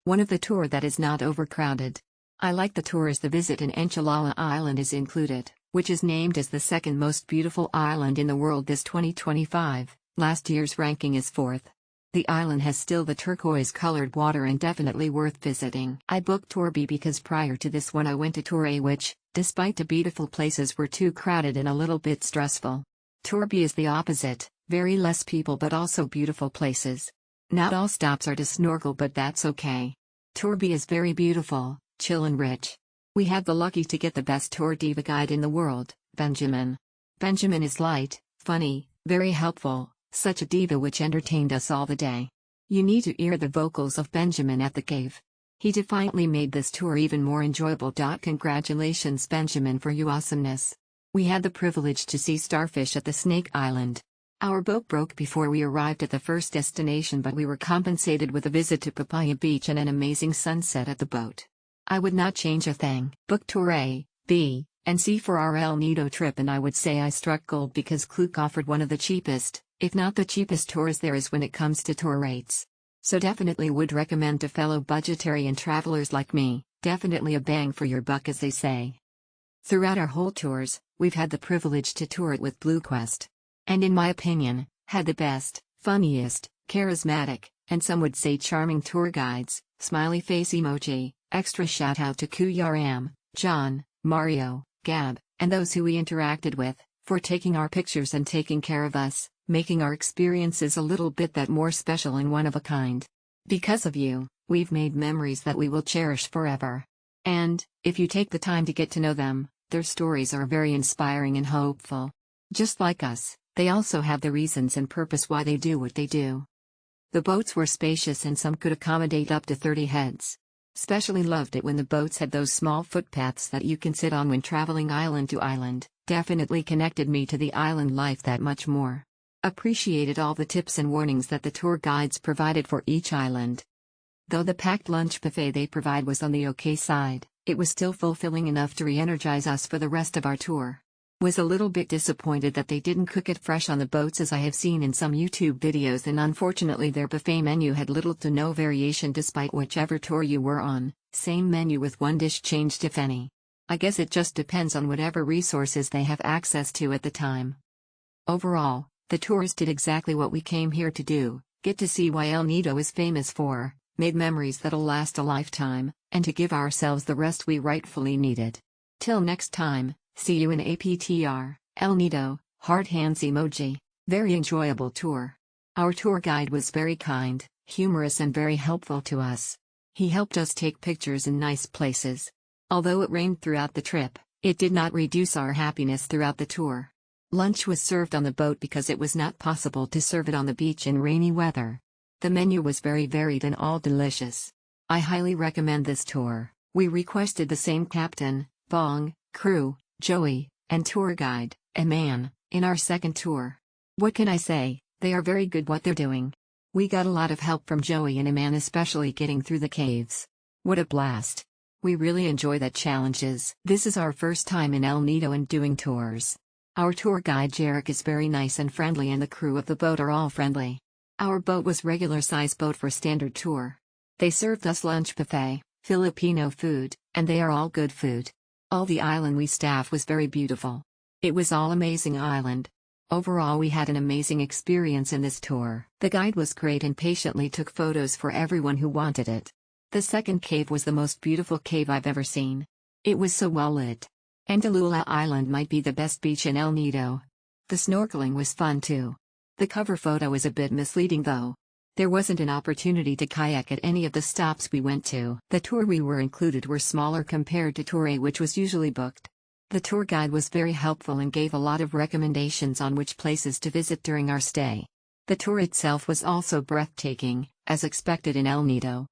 One of the tour that is not overcrowded. I like the tours. The visit in Enchilala Island is included, which is named as the second most beautiful island in the world this 2025. Last year's ranking is 4th. The island has still the turquoise-colored water and definitely worth visiting. I booked Tour B because prior to this one I went to Tour A, which, despite the beautiful places, were too crowded and a little bit stressful. Tour B is the opposite, very less people but also beautiful places. Not all stops are to snorkel, but that's okay. Tour B is very beautiful, chill and rich. We had the lucky to get the best tour diva guide in the world, Benjamin. Benjamin is light, funny, very helpful. Such a diva which entertained us all the day. You need to hear the vocals of Benjamin at the cave. He defiantly made this tour even more enjoyable. Congratulations Benjamin for your awesomeness. We had the privilege to see starfish at the Snake Island. Our boat broke before we arrived at the first destination, but we were compensated with a visit to Papaya Beach and an amazing sunset at the boat. I would not change a thing. Book Tour A, B, and C for our El Nido trip, and I would say I struck gold because Klook offered one of the cheapest, if not the cheapest tours there is when it comes to tour rates. So definitely would recommend to fellow budgetarian travelers like me, definitely a bang for your buck as they say. Throughout our whole tours, we've had the privilege to tour it with Blue Quest. And in my opinion, had the best, funniest, charismatic, and some would say charming tour guides. Smiley face emoji. Extra shout out to Kuyaram, John, Mario, Gab, and those who we interacted with, for taking our pictures and taking care of us, making our experiences a little bit that more special and one of a kind. Because of you, we've made memories that we will cherish forever. And, if you take the time to get to know them, their stories are very inspiring and hopeful. Just like us, they also have the reasons and purpose why they do what they do. The boats were spacious and some could accommodate up to 30 heads. Especially loved it when the boats had those small footpaths that you can sit on when traveling island to island. Definitely connected me to the island life that much more. Appreciated all the tips and warnings that the tour guides provided for each island. Though the packed lunch buffet they provide was on the okay side, it was still fulfilling enough to re-energize us for the rest of our tour. Was a little bit disappointed that they didn't cook it fresh on the boats as I have seen in some YouTube videos, and unfortunately their buffet menu had little to no variation despite whichever tour you were on, same menu with one dish changed if any. I guess it just depends on whatever resources they have access to at the time. Overall, the tours did exactly what we came here to do, get to see why El Nido is famous for, made memories that'll last a lifetime, and to give ourselves the rest we rightfully needed. Till next time. See you in APTR, El Nido, heart hands emoji. Very enjoyable tour. Our tour guide was very kind, humorous and very helpful to us. He helped us take pictures in nice places. Although it rained throughout the trip, it did not reduce our happiness throughout the tour. Lunch was served on the boat because it was not possible to serve it on the beach in rainy weather. The menu was very varied and all delicious. I highly recommend this tour. We requested the same captain, Bong, crew, Joey, and tour guide, Aman, in our second tour. What can I say, they are very good what they're doing. We got a lot of help from Joey and Aman, especially getting through the caves. What a blast. We really enjoy that challenges. This is our first time in El Nido and doing tours. Our tour guide Jarek is very nice and friendly, and the crew of the boat are all friendly. Our boat was regular size boat for standard tour. They served us lunch buffet, Filipino food, and they are all good food. All the island we staff was very beautiful. It was all amazing island. Overall we had an amazing experience in this tour. The guide was great and patiently took photos for everyone who wanted it. The second cave was the most beautiful cave I've ever seen. It was so well lit. Enchilala Island might be the best beach in El Nido. The snorkeling was fun too. The cover photo is a bit misleading though. There wasn't an opportunity to kayak at any of the stops we went to. The tour we were included were smaller compared to Tour A, which was usually booked. The tour guide was very helpful and gave a lot of recommendations on which places to visit during our stay. The tour itself was also breathtaking, as expected in El Nido.